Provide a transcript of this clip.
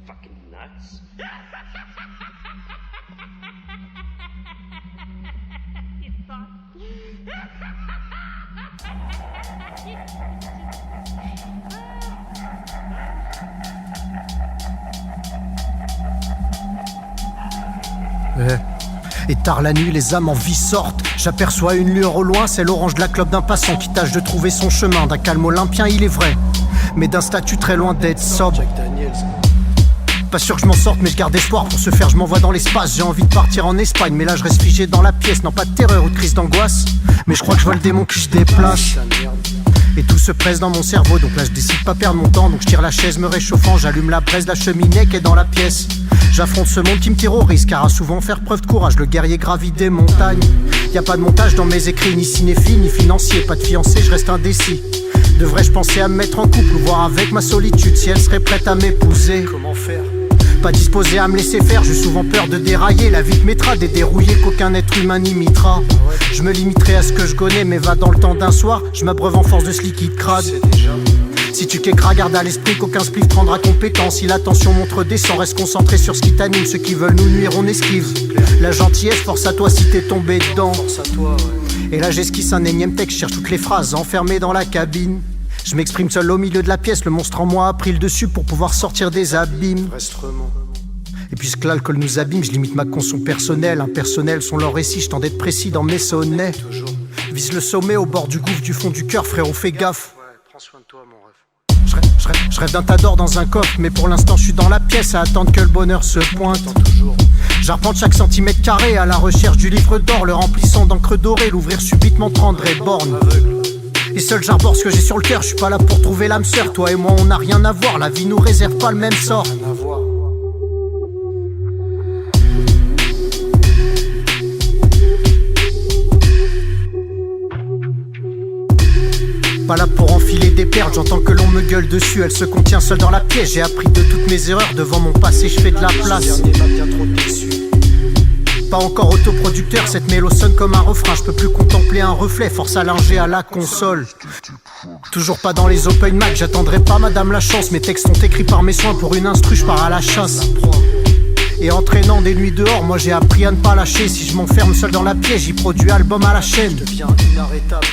fucking nuts? You thought? Et tard la nuit, les âmes en vie sortent. J'aperçois une lueur au loin, c'est l'orange de la clope d'un passant qui tâche de trouver son chemin. D'un calme olympien, il est vrai, mais d'un statut très loin d'être sobre. Pas sûr que je m'en sorte, mais je garde espoir. Pour ce faire, je m'envoie dans l'espace. J'ai envie de partir en Espagne, mais là je reste figé dans la pièce. Non, pas de terreur ou de crise d'angoisse, mais je crois que je vois le démon qui se déplace. Et tout se presse dans mon cerveau, donc là je décide pas perdre mon temps. Donc je tire la chaise me réchauffant, j'allume la braise, la cheminée qui est dans la pièce. J'affronte ce monde qui me terrorise, car à souvent faire preuve de courage, le guerrier gravit des montagnes. Y a pas de montage dans mes écrits, ni cinéphile, ni financier. Pas de fiancé, je reste indécis. Devrais-je penser à me mettre en couple ou voir avec ma solitude si elle serait prête à m'épouser? Comment faire? Pas disposé à me laisser faire, j'ai souvent peur de dérailler. La vie te mettra des dérouillés qu'aucun être humain n'imitera. Je me limiterai à ce que je connais, mais va dans le temps d'un soir, je m'abreuve en force de ce liquide crade. Si tu qu'écras, garde à l'esprit qu'aucun spliff prendra compétence. Si l'attention montre descend, reste concentré sur ce qui t'anime. Ceux qui veulent nous nuire, on esquive. La gentillesse, force à toi si t'es tombé dedans. Et là j'esquisse un énième texte, cherche toutes les phrases enfermées dans la cabine. Je m'exprime seul au milieu de la pièce, le monstre en moi a pris le dessus pour pouvoir sortir des abîmes. Et puisque l'alcool nous abîme, je limite ma conso personnelle. Impersonnels sont leurs récits, je tente d'être précis dans mes sonnets. Vise le sommet au bord du gouffre du fond du cœur, frérot, fais gaffe. Prends soin de toi, mon ref. Je rêve d'un tas d'or dans un coffre, mais pour l'instant je suis dans la pièce à attendre que le bonheur se pointe. J'arpente chaque centimètre carré à la recherche du livre d'or, le remplissant d'encre dorée, l'ouvrir subitement te rendrait borne. Et seul j'arbore ce que j'ai sur le cœur, je suis pas là pour trouver l'âme sœur. Toi et moi on n'a rien à voir, la vie nous réserve pas le même sort. Pas là pour enfiler des perles, j'entends que l'on me gueule dessus. Elle se contient seule dans la pièce, j'ai appris de toutes mes erreurs. Devant mon passé je fais de la place. Pas encore autoproducteur, cette mélo sonne comme un refrain. Je peux plus contempler un reflet, force à linger à la console. Toujours pas dans les open mic, j'attendrai pas madame la chance. Mes textes sont écrits par mes soins, pour une instru je pars à la chasse. Et entraînant des nuits dehors, moi j'ai appris à ne pas lâcher. Si je m'enferme seul dans la pièce, j'y produis album à la chaîne. Je deviens inarrêtable.